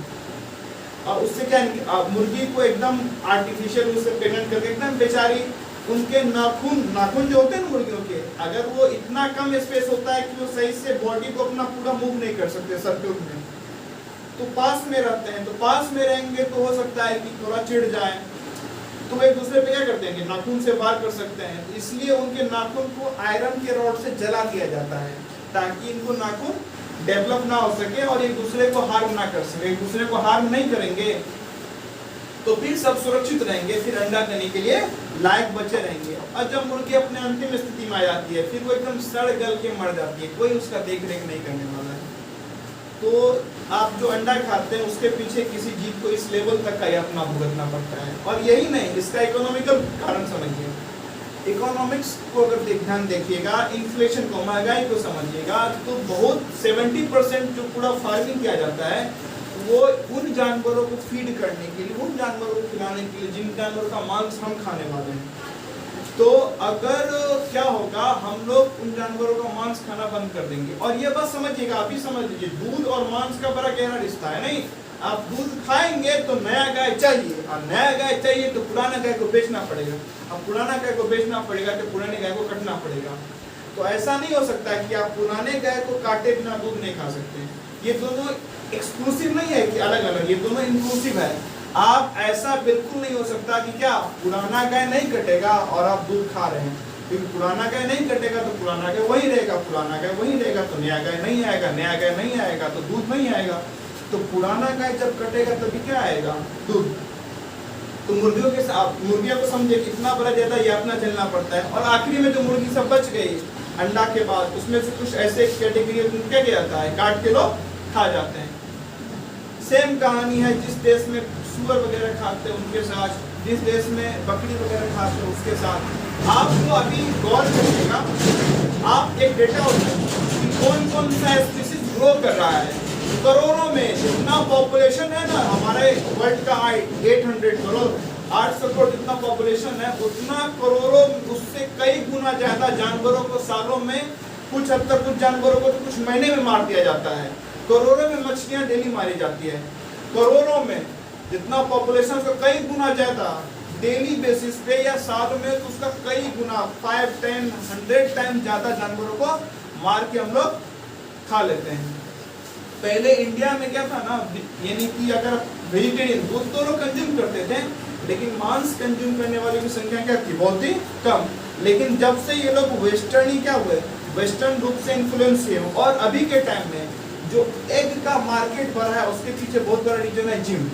और उससे क्या, मुर्गी को एकदम आर्टिफिशियल रूप से प्रेग्नेंट करके एकदम बेचारी, उनके नाखून जो होते हैं मुर्गियों के, अगर वो इतना कम स्पेस होता है कि वो सही से बॉडी को अपना पूरा मूव नहीं कर सकते सर्कुलर में, तो पास में रहते हैं, तो पास में रहेंगे तो हो सकता है कि थोड़ा चिढ़ जाए, तो एक दूसरे पे क्या कर देंगे, नाखून से वार कर सकते हैं। इसलिए उनके नाखून को आयरन के रॉड से जला दिया जाता है ताकि इनको नाखून डेवलप ना हो सके और एक दूसरे को हार्म ना कर सके। एक दूसरे को हार्म नहीं करेंगे तो फिर सब सुरक्षित रहेंगे, फिर अंडा देने के लिए लायक बचे रहेंगे। और जब मुर्गी अपने अंतिम स्थिति में आ जाती है फिर वो एकदम सड़ गल के मर जाती है, कोई उसका देख रेख नहीं करने वाला है। तो आप जो अंडा खाते हैं उसके पीछे किसी जीव को इस लेवल तक का यातना भुगतना पड़ता है। और यही नहीं, इसका इकोनॉमिकल कारण समझिए। इकोनॉमिक्स को अगर ध्यान देखिएगा, इन्फ्लेशन को, महंगाई को समझिएगा, तो बहुत 70% जो पूरा फार्मिंग किया जाता है वो उन जानवरों को फीड करने के लिए, उन जानवरों को खिलाने के लिए जिन जानवरों का मांस हम खाने वाले हैं। तो अगर क्या होगा, हम लोग उन जानवरों का मांस खाना बंद कर देंगे। और ये बात समझिएगा, आप ही समझ लीजिए, दूध और मांस का बड़ा गहरा रिश्ता है। नहीं, आप दूध खाएंगे तो नया गाय चाहिए, और नया गाय चाहिए तो पुराना गाय को बेचना पड़ेगा, अब पुराना गाय को बेचना पड़ेगा तो पुराने गाय को कटना पड़ेगा। तो ऐसा नहीं हो सकता कि आप पुराने गाय को काटे बिना दूध नहीं खा सकते। ये दोनों एक्सक्लूसिव नहीं है कि अलग अलग, ये दोनों इंक्लूसिव है। आप ऐसा बिल्कुल नहीं हो सकता कि क्या पुराना गाय नहीं कटेगा और आप दूध खा रहे हैं, क्योंकि पुराना गाय नहीं कटेगा तो पुराना गाय वही रहेगा, पुराना गाय वही रहेगा तो नया गाय नहीं आएगा, नया गाय नहीं आएगा तो दूध नहीं आएगा। तो पुराना गाय जब कटेगा तभी क्या आएगा, दूध। तो मुर्गियों के साथ, मुर्गियों को समझे कितना बड़ा ज्यादा यातना झेलना पड़ता है। और आखिरी में जो मुर्गी सब बच गई अंडा के बाद, उसमें से कुछ ऐसे कैटेगरी क्या किया जाता है, काट के लोग खा जाते हैं। सेम कहानी है जिस देश में सुअर वगैरह खाते हैं उनके साथ, जिस देश में बकरी वगैरह खाते हैं उसके साथ। आपको अभी गौर करिएगा, आप एक डेटा होता है कि कौन कौन सा स्पीशीज ग्रो कर रहा है। करोड़ों में जितना पॉपुलेशन है ना, हमारे वर्ल्ड का 800 करोड़ 800 करोड़ जितना पॉपुलेशन है, उतना करोड़ों, उससे कई गुना ज्यादा जानवरों को सालों में, कुछ हद तक कुछ जानवरों को तो कुछ महीने में मार दिया जाता है। करोड़ों में मछलियां डेली मारी जाती है, करोड़ों में जितना पॉपुलेशन का कई गुना ज्यादा डेली बेसिस पे या साल में, तो उसका कई गुना 5, 10, 100 टाइम ज्यादा जानवरों को मार के हम लोग खा लेते हैं। पहले इंडिया में क्या था ना, यानी कि अगर वेजिटेरियन दूध तो लोग कंज्यूम करते थे, लेकिन मांस कंज्यूम करने वालों की संख्या क्या थी, बहुत ही कम। लेकिन जब से ये लोग वेस्टर्न ही क्या हुए, वेस्टर्न रूप से इन्फ्लुएंस हुए, और अभी के टाइम में जो एग का मार्केट बढ़ा है उसके पीछे बहुत बड़ा रीजन है जिम।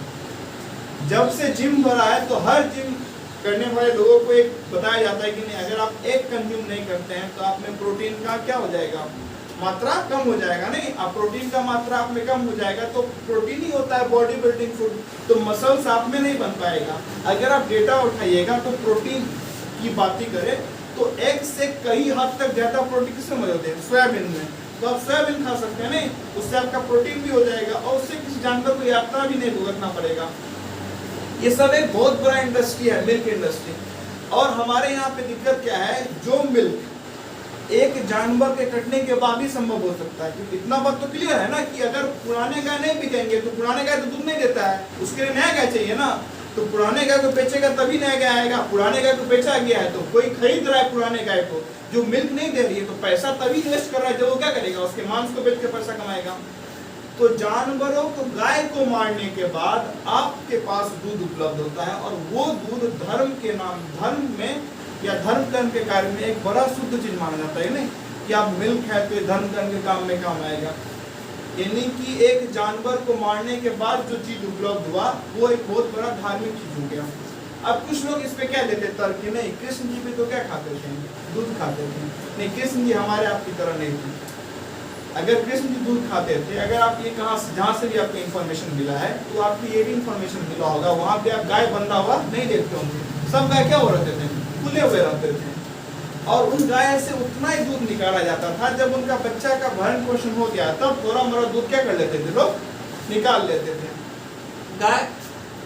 जब से जिम बढ़ा है तो हर जिम करने वाले लोगों को एक बताया जाता है कि नहीं, अगर आप एग कंज्यूम नहीं करते हैं तो आप में प्रोटीन का क्या हो जाएगा, मात्रा कम हो जाएगा। नहीं, आप प्रोटीन का मात्रा आप में कम हो जाएगा, तो प्रोटीन ही होता है बॉडी बिल्डिंग फूड, तो मसल्स आप में नहीं बन पाएगा। अगर आप डेटा उठाइएगा तो प्रोटीन की बात करें तो एग से कई हद तक ज्यादा प्रोटीन किसमें मौजूद है, सोयाबीन में। तो आप सोयाबीन खा सकते हैं, नहीं, उससे आपका प्रोटीन भी हो जाएगा और उससे किसी जानवर को यात्रा भी नहीं भुगतना पड़ेगा। ये सब एक बहुत बड़ा इंडस्ट्री है, मिल्क इंडस्ट्री। और हमारे यहाँ पे दिक्कत क्या है, जो मिल्क एक जानवर के कटने के बाद ही संभव हो सकता है, क्योंकि इतना बात तो क्लियर है ना कि अगर पुराने गाय नहीं बिकेंगे तो पुराने गाय तो दूध नहीं देता है, उसके लिए नया गाय चाहिए ना। तो पुराने गाय को बेचेगा तभी नया गाय आएगा। पुराने गाय को बेचा गया है तो कोई खरीद रहा है पुराने गाय को जो मिल्क नहीं दे रही है, तो पैसा तभी इन्वेस्ट कर रहा है जब वो क्या करेगा, उसके मांस को बेच के पैसा कमाएगा। तो जानवरों को, गाय को मारने के बाद आपके पास दूध उपलब्ध होता है, और वो दूध धर्म के नाम, धर्म में या धर्म कर्म के कार्य में एक बड़ा शुद्ध चीज माना जाता है। नहीं कि आप मिल्क है तो धर्म कर्म के काम में काम आएगा, यानी कि एक जानवर को मारने के बाद जो चीज उपलब्ध हुआ वो एक बहुत बड़ा धार्मिक चीज हो गया। अब कुछ लोग इस पे क्या देते तर्क कि नहीं, कृष्ण जी भी तो क्या खाते थे, दूध खाते थे। नहीं, कृष्ण जी हमारे आपकी तरह नहीं थे। अगर कृष्ण जी दूध खाते थे, अगर आप ये कहाँ जहाँ से भी आपको इन्फॉर्मेशन मिला है तो आपको ये भी इन्फॉर्मेशन मिला होगा, वहाँ पे आप गाय बंधा हुआ नहीं देखते होंगे। सब गाय क्या हो रहते थे, खुले हुए रहते थे, और उन गाय से उतना ही दूध निकाला जाता था। जब उनका बच्चा का भरण पोषण हो गया तब थोड़ा मोड़ा दूध क्या कर लेते थे, लोग निकाल लेते थे। गाय,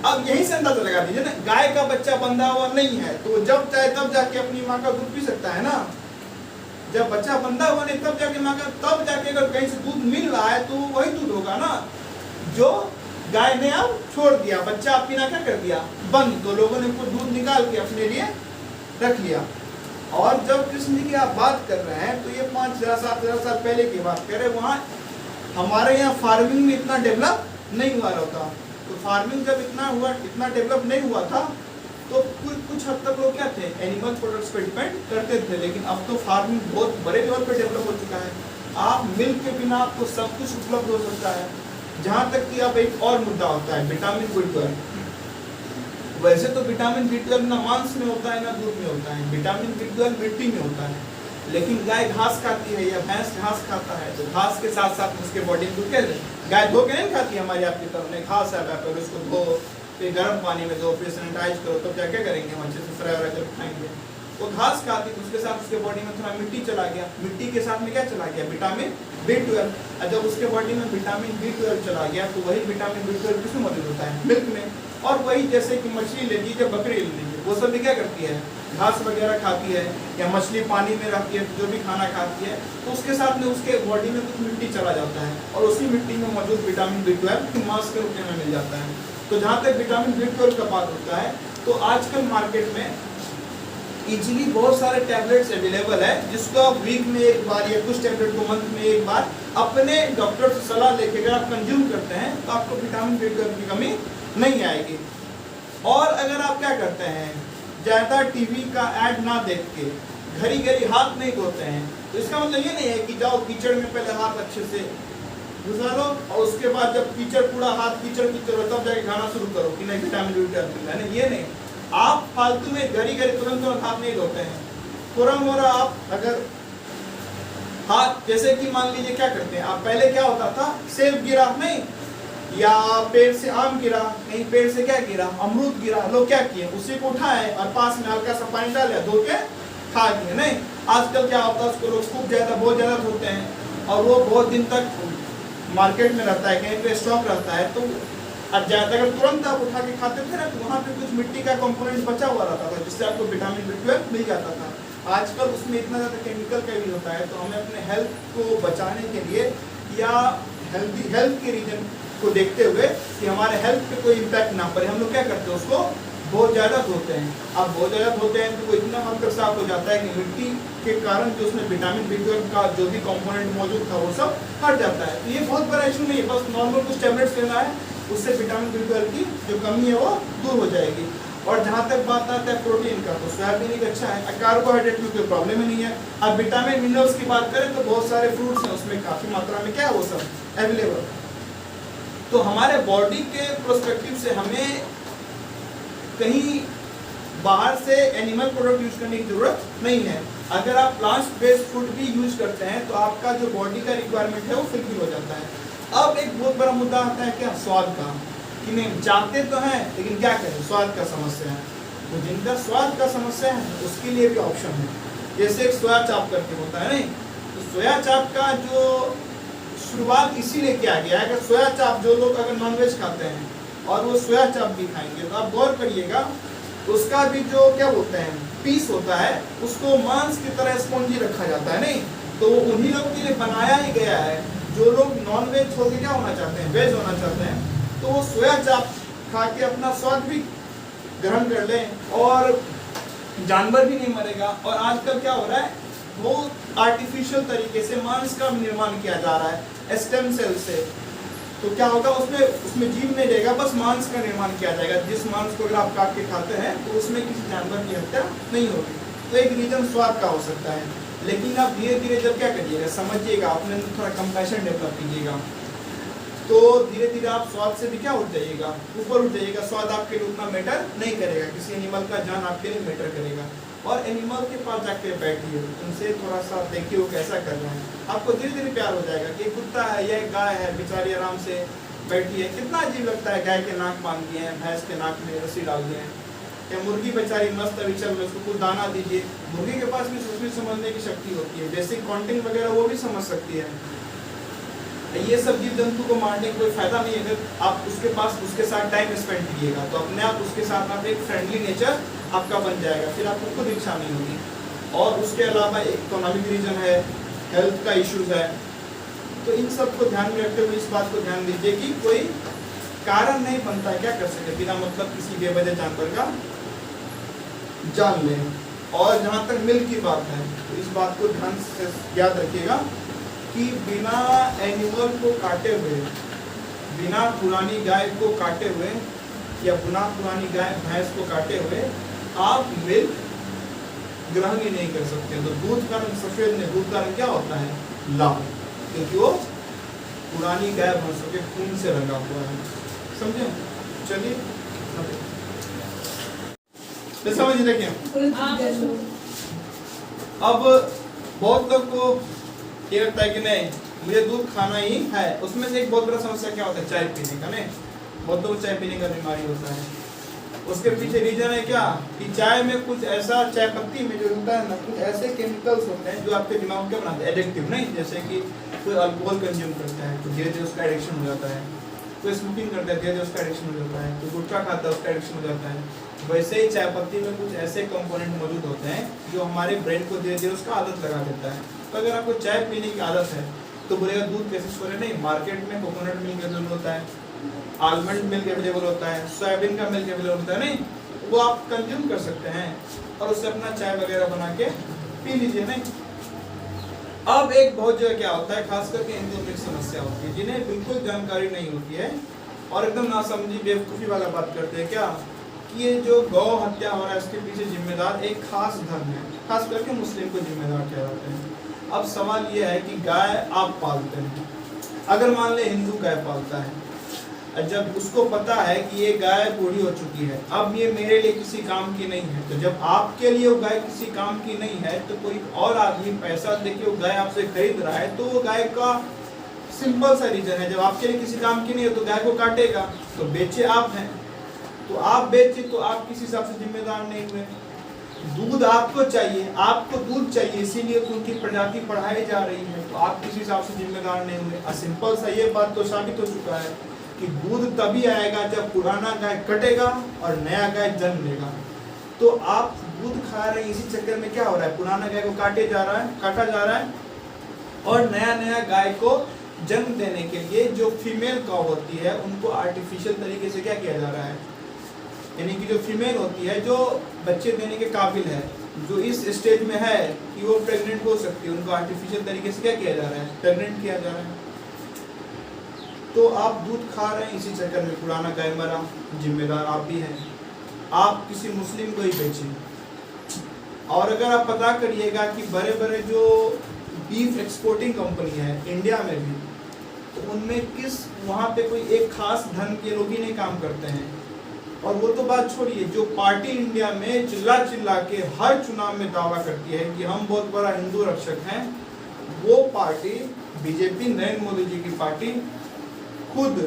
अब यही से अंदाजा लगा दीजिए ना, गाय का बच्चा बंधा हुआ नहीं है तो जब चाहे तब जाके अपनी माँ का दूध पी सकता है ना। जब बच्चा बंधा हुआ नहीं तब जाके माँ का, तब जाके अगर कहीं से दूध मिल रहा है तो वही दूध होगा ना जो गाय ने अब छोड़ दिया, बच्चा पीना क्या कर दिया, बंद, तो लोगों ने कुछ दूध निकाल के अपने लिए रख लिया। और जब कृष्ण जी की आप बात कर रहे हैं तो ये 5,000-7,000 साल पहले की बात कर रहे हैं। वहाँ हमारे यहाँ फार्मिंग में इतना डेवलप नहीं हुआ रहता, तो फार्मिंग जब इतना डेवलप नहीं हुआ था तो कुछ हद तक लोग क्या थे, एनिमल प्रोडक्ट्स पे डिपेंड करते थे। लेकिन अब तो फार्मिंग बहुत बड़े लेवल पे डेवलप हो चुका है, आप मिल्क के बिना आपको सब कुछ उपलब्ध हो सकता है। जहाँ तक कि अब एक और मुद्दा होता है विटामिन B12। वैसे तो विटामिन B12 ना मांस में होता है ना दूध में होता है, विटामिन B12 मिट्टी में होता है। लेकिन गाय घास खाती है या भैंस घास खाता है, तो घास के साथ साथ उसके बॉडी में क्या है, गाय धो के नहीं खाती है हमारी आपकी तरफ में, घास है पहले उसको धो, फिर गर्म पानी में दो, फिर सैनिटाइज करो, तो क्या क्या करेंगे हम अच्छे से फ्राई व्राई कर खाएंगे। वो घास खाती है, उसके साथ उसके बॉडी में थोड़ा मिट्टी चला गया, मिट्टी के साथ में क्या चला गया, विटामिन B12। और जब उसके बॉडी में विटामिन B12 चला गया तो वही विटामिन B12 किसमें मौजूद होता है, मिल्क में। और वही जैसे कि मछली ले लीजिए, बकरी ले लीजिए, वो सब भी क्या करती है, घास वगैरह खाती है, या मछली पानी में रहती है जो भी खाना खाती है, तो उसके साथ में उसके बॉडी में कुछ मिट्टी चला जाता है और उसी मिट्टी में मौजूद विटामिन B12 मांस के रूप में मिल जाता है। तो जहाँ तक विटामिन B12 का बात होता है, तो आजकल मार्केट में इजीली बहुत सारे टैबलेट्स अवेलेबल है, जिसको आप वीक में एक बार या कुछ टैबलेट को मंथ में एक बार अपने डॉक्टर से सलाह लेके अगर आप कंज्यूम करते हैं तो आपको विटामिन B12 की कमी नहीं आएगी। और अगर आप क्या करते हैं, ज़्यादा टीवी का ऐड ना देख के घड़ी घड़ी हाथ नहीं धोते हैं, तो इसका मतलब ये नहीं है कि जाओ कीचड़ में पहले हाथ अच्छे से घुसा लो और उसके बाद जब कीचड़ पूरा हाथ कीचड़ कीचड़ हो तब जाके खाना शुरू करो कि नहीं विटामिन B12 मिल रहा है, ये नहीं। आप फालतू में घड़ी घड़ी तुरंत हाथ नहीं धोते हैं, तुरंत हो रहा। आप अगर हाथ जैसे कि मान लीजिए क्या करते हैं आप, पहले क्या होता था, सेब गिरा नहीं, या पेड़ से आम गिरा नहीं, पेड़ से क्या गिरा, अमरूद गिरा, लोग क्या किए, उसी को उठाए और पास में हल्का सा पानी डाले, धो के खा लिए। नहीं, आजकल क्या होता है, उसको लोग खूब ज्यादा बहुत ज्यादा धोते हैं और वो बहुत दिन तक मार्केट में रहता है, कहीं पे स्टॉक रहता है। तो अब ज्यादा अगर तुरंत आप उठा के खाते थे ना, तो वहाँ पे कुछ मिट्टी का कंपोनेंट बचा हुआ रहता था, जिससे आपको विटामिन B12 मिल जाता था। आजकल उसमें इतना ज़्यादा केमिकल का भी होता है, तो हमें अपने हेल्थ को बचाने के लिए या हेल्थ के रीजन को देखते हुए कि हमारे हेल्थ पे कोई इम्पैक्ट ना पड़े, हम लोग क्या करते हैं, उसको बहुत ज़्यादा धोते हैं। अब बहुत ज़्यादा धोते हैं तो वो इतना हद तक साफ हो जाता है कि मिट्टी के कारण जो उसमें विटामिन B12 का जो भी कंपोनेंट मौजूद था वो सब हट जाता है। तो ये बहुत बड़ा इशू नहीं है, बस नॉर्मल कुछ टैबलेट्स लेना है, उससे विटामिन B12 की जो कमी है वो दूर हो जाएगी। और जहाँ तक बात आता है प्रोटीन का, तो सोयाबीन एक अच्छा है, कार्बोहाइड्रेट में कोई प्रॉब्लम ही नहीं है। अब विटामिन मिनरल्स की बात करें तो बहुत सारे फ्रूट्स हैं, उसमें काफ़ी मात्रा में क्या है वो सब अवेलेबल। तो हमारे बॉडी के प्रोस्पेक्टिव से हमें कहीं बाहर से एनिमल प्रोडक्ट यूज करने की जरूरत नहीं है। अगर आप प्लांट बेस्ड फूड भी यूज करते हैं तो आपका जो बॉडी का रिक्वायरमेंट है वो फुलफिल हो जाता है। अब एक बहुत बड़ा मुद्दा आता है क्या, स्वाद का, कि नहीं चाहते तो हैं लेकिन क्या करें, स्वाद का समस्या है। तो जिनका स्वाद का समस्या है उसके लिए भी ऑप्शन है, जैसे एक सोया चाप करके होता है नहीं, तो सोया चाप का जो शुरुआत इसीलिए किया गया है कि सोया चाप जो लोग अगर नॉनवेज खाते हैं और वो सोया चाप भी खाएंगे तो आप गौर करिएगा उसका भी जो क्या बोलते हैं पीस होता है उसको मांस की तरह स्पॉन्जी रखा जाता है नहीं, तो वो उन्हीं लोग के लिए बनाया ही गया है जो लोग नॉनवेज होकर क्या होना चाहते हैं, वेज होना चाहते हैं। तो वो सोया चाप खा के अपना स्वाद भी ग्रहण कर लें और जानवर भी नहीं मरेगा। और आजकल क्या हो रहा है, वो आर्टिफिशियल तरीके से मांस का निर्माण किया जा रहा है स्टेम सेल से। तो क्या होगा, उसमें जीव नहीं रहेगा, बस मांस का निर्माण किया जाएगा। जिस मांस को अगर आप काट के खाते हैं तो उसमें किसी जानवर की हत्या नहीं होगी। तो एक रीजन स्वाद का हो सकता है, लेकिन आप धीरे धीरे जब क्या करिएगा, समझिएगा, अपने अंदर थोड़ा कंपैशन डेवलप कीजिएगा, तो धीरे धीरे आप स्वाद से भी क्या उठ जाइएगा, ऊपर उठ जाइएगा। स्वाद आपके लिए उतना मैटर नहीं करेगा, किसी एनिमल का जान आपके लिए मैटर करेगा। और एनिमल के पास जाके बैठिए, उनसे थोड़ा सा देखिए वो कैसा कर रहे हैं, आपको धीरे धीरे प्यार हो जाएगा कि एक कुत्ता है या एक गाय है, बेचारी आराम से बैठी है। कितना अजीब लगता है, गाय के नाक बांध दिए हैं, भैंस के नाक में रस्सी डाल दिए हैं, या मुर्गी बेचारी मस्त अभी चल रही, उसको कुछ दाना दीजिए। मुर्गी के पास भी सोचने समझने की शक्ति होती है, बेसिक काउंटिंग वगैरह वो भी समझ सकती है। ये सब जीव जंतु को मारने का कोई फायदा नहीं है। अगर आप उसके साथ टाइम स्पेंड कीजिएगा तो अपने आप उसके साथ आप एक फ्रेंडली नेचर आपका बन जाएगा, फिर आपको खुद इच्छा नहीं होगी। और उसके अलावा इकोनॉमिक रीजन है, हेल्थ का इश्यूज है, तो इन सब को ध्यान में रखते हुए इस बात को ध्यान दीजिए कि कोई कारण नहीं बनता है क्या कर सके बिना मतलब किसी बेवजह जानवर का जान लें। और जहाँ तक मिल्क की बात है तो इस बात को ध्यान से याद रखिएगा कि बिना एनिमल को काटे हुए, बिना पुरानी गाय को काटे हुए या बिना पुरानी गाय भैंस को काटे हुए आप मिल्क ग्रहण ही नहीं कर सकते। तो दूध का रंग सफेद नहीं, दूध का रंग क्या होता है, लाल। क्योंकि वो पुरानी गाय भैंसों के खून से रंगा हुआ है। समझे? चलिए तो समझ देखिए। अब बहुत लोग को ये लगता है कि नहीं मुझे दूध खाना ही है। उसमें से एक बहुत बड़ा समस्या क्या होता है, चाय पीने का। नहीं, बहुत लोग चाय पीने का बीमारी होता है। उसके पीछे रीजन है क्या कि चाय में कुछ ऐसा, चाय पत्ती में जो होता है ना, कुछ ऐसे केमिकल्स होते हैं जो आपके दिमाग को क्या बनाते हैं, एडिक्टिव। नहीं, जैसे कि कोई अल्कोहल कंज्यूम करता है तो धीरे धीरे उसका एडिक्शन हो जाता है, कोई स्मोकिंग करता है धीरे धीरे उसका एडिक्शन हो जाता है, कोई गुटखा खाता है उसका एडिक्शन हो जाता है। वैसे ही चाय पत्ती में कुछ ऐसे कंपोनेंट मौजूद होते हैं जो हमारे ब्रेन को धीरे धीरे उसका आदत लगा देता है। तो अगर आपको चाय पीने की आदत है तो बोलेगा दूध कैसे छोड़े। नहीं, मार्केट में कोकोनट मिल्क अवेलेबल होता है, आलमंड मिल्क अवेलेबल होता है, सोयाबीन का मिल्क अवेलेबल होता है। नहीं, वो आप कंज्यूम कर सकते हैं और उससे अपना चाय वगैरह बना के पी लीजिए। नहीं, अब एक बहुत जगह क्या होता है, खास करके हिंदुओं में समस्या होती है जिन्हें बिल्कुल जानकारी नहीं होती है और एकदम नासमझी बेवकूफ़ी वाला बात करते हैं क्या कि ये जो गौ हत्या हो रहा है इसके पीछे जिम्मेदार एक खास धर्म है, खास करके मुस्लिम को जिम्मेदार ठहराते हैं। अब सवाल ये है कि गाय आप पालते हैं, अगर मान ले हिंदू गाय पालता है, जब उसको पता है कि ये गाय बूढ़ी हो चुकी है, अब ये मेरे लिए किसी काम की नहीं है, तो जब आपके लिए वो गाय किसी काम की नहीं है तो कोई और आदमी पैसा देके वो गाय आपसे खरीद रहा है, तो वो गाय का सिंपल सा रीजन है, जब आपके लिए किसी काम की नहीं है तो गाय को काटेगा, तो बेचे आप हैं, तो आप बेचे तो आप किसी हिसाब से जिम्मेदार नहीं हुए। दूध आपको चाहिए, आपको दूध चाहिए, इसीलिए तो उनकी प्रजाति बढ़ाई जा रही है, तो आप किसी हिसाब से जिम्मेदार नहीं हुए। सिंपल सा ये बात तो साबित हो चुका है कि दूध तभी आएगा जब पुराना गाय कटेगा और नया गाय जन्म लेगा। तो आप दूध खा रहे हैं, इसी चक्कर में क्या हो रहा है, पुराना गाय को काटा जा रहा है और नया नया गाय को जन्म देने के लिए जो फीमेल काऊ होती है उनको आर्टिफिशियल तरीके से क्या किया जा रहा है, यानी कि जो फीमेल होती है जो बच्चे देने के काबिल है, जो इस स्टेज में है कि वो प्रेग्नेंट हो सकती है, उनको आर्टिफिशियल तरीके से क्या किया जा रहा है, प्रेग्नेंट किया जा रहा है। तो आप दूध खा रहे हैं, इसी चक्कर में पुराना गाय मरा, जिम्मेदार आप भी हैं। आप किसी मुस्लिम को ही बेचें। और अगर आप पता करिएगा कि बड़े बड़े जो बीफ एक्सपोर्टिंग कंपनी है इंडिया में भी, तो उनमें किस वहाँ पे कोई एक खास धर्म के लोग ही नहीं काम करते हैं। और वो तो बात छोड़िए, जो पार्टी इंडिया में चिल्ला चिल्ला के हर चुनाव में दावा करती है कि हम बहुत बड़ा हिंदू रक्षक हैं, वो पार्टी बीजेपी, नरेंद्र मोदी जी की पार्टी, खुद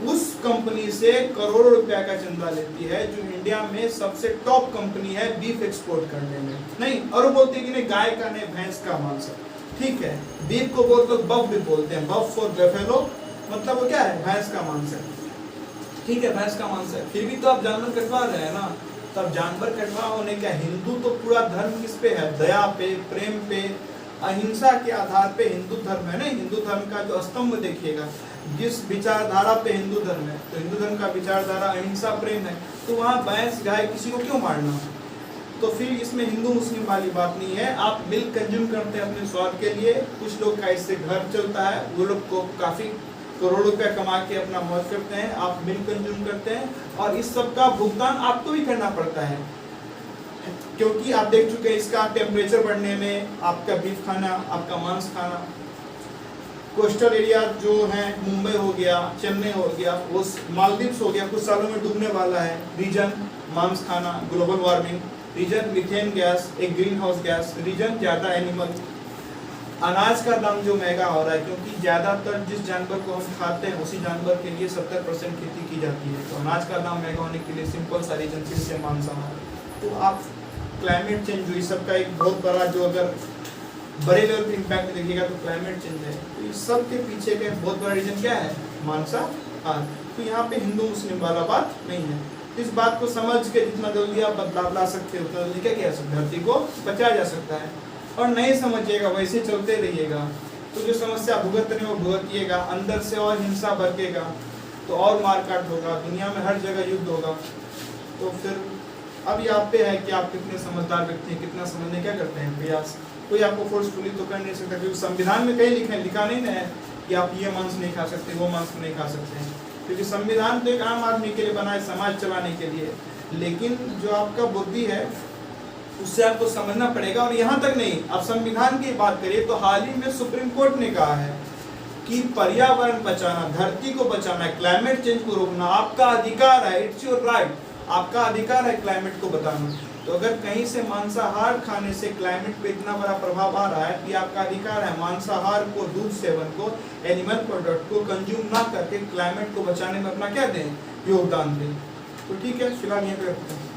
उस कंपनी से करोड़ों रुपया का चंदा लेती है जो इंडिया में सबसे टॉप कंपनी है बीफ एक्सपोर्ट करने में। नहीं, और वो बोलते हैं कि नहीं गाय का नहीं भैंस का मांस है, ठीक है, बीफ को बहुत लोग बफ भी बोलते हैं, बफ फॉर बेफेलो, मतलब वो क्या है, भैंस का मांस है, ठीक है, भैंस का मांस है। फिर भी तो आप जानवर कटवा रहे हैं ना, तब जानवर कटवा होने का, हिंदू तो पूरा धर्म किस पे है, दया पे, प्रेम पे, अहिंसा के आधार पे हिंदू धर्म है। नहीं, हिंदू धर्म का जो स्तंभ देखिएगा, जिस विचारधारा पे हिंदू धर्म है, तो हिंदू धर्म का विचारधारा अहिंसा, प्रेम है, तो वहाँ भैंस गाय किसी को क्यों मारना। तो फिर इसमें हिंदू मुस्लिम वाली बात नहीं है। आप मिल्क कंज्यूम करते हैं अपने स्वाद के लिए, कुछ लोग का इससे घर चलता है, वो लोग को काफी करोड़ों रुपया कमा के अपना मौज करते हैं, आप मिल्क कंज्यूम करते हैं और इस सब का भुगतान आपको भी करना पड़ता है, क्योंकि आप देख चुके हैं इसका टेम्परेचर बढ़ने में, आपका बीफ खाना, आपका मांस खाना, कोस्टल एरिया जो है, मुंबई हो गया, चेन्नई हो गया, वो मालदीव्स हो गया, कुछ सालों में डूबने वाला है, रीजन मांस खाना, global warming, reason methane gas, एक ग्रीन हाउस गैस, रीजन ज़्यादा एनिमल, अनाज का दाम जो महंगा हो रहा है, क्योंकि ज़्यादातर जिस जानवर को हम खाते हैं उसी जानवर के लिए 70% खेती की जाती है, तो अनाज का दाम महंगा होने के लिए सिंपल सा रीजन फिर से मांसाहार। तो आप क्लाइमेट चेंज जो इस सब का एक बहुत बड़ा, जो अगर बड़े लेवल पे इम्पैक्ट देखिएगा तो क्लाइमेट चेंज है, तो इस सब के पीछे का बहुत बड़ा रीजन क्या है, मांसाहार। तो यहाँ पे हिंदू मुस्लिम वाला बात नहीं है। इस बात को समझ के जितना जल्दी आप बदलाव ला सकते हो उतना जल्दी क्या किया सकते, धरती को बचाया जा सकता है। और नहीं समझिएगा, वैसे चलते रहिएगा तो जो समस्या भुगतने वो भुगतिएगा, अंदर से और हिंसा भड़केगा तो और मारकाट होगा, दुनिया में हर जगह युद्ध होगा। तो फिर अभी आप पे है कि आप कितने समझदार व्यक्ति हैं, कितना समझने क्या करते हैं प्रयास। कोई आपको फोर्सफुली तो कर नहीं सकता, क्योंकि संविधान में कहीं लिखा नहीं है कि आप ये मांस नहीं खा सकते, वो मांस नहीं खा सकते हैं, क्योंकि संविधान तो एक आम आदमी के लिए बना है, समाज चलाने के लिए। लेकिन जो आपका बुद्धि है उससे आपको समझना पड़ेगा। और यहाँ तक नहीं, अब संविधान की बात करिए तो हाल ही में सुप्रीम कोर्ट ने कहा है कि पर्यावरण बचाना, धरती को बचाना, क्लाइमेट चेंज को रोकना आपका अधिकार है, इट्स योर राइट, आपका अधिकार है क्लाइमेट को बताना। तो अगर कहीं से मांसाहार खाने से क्लाइमेट पे इतना बड़ा प्रभाव आ रहा है कि आपका अधिकार है मांसाहार को, दूध सेवन को, एनिमल प्रोडक्ट को कंज्यूम ना करके क्लाइमेट को बचाने में अपना क्या दें, योगदान दें। तो ठीक है, फिलहाल यहीं पे रखते हैं।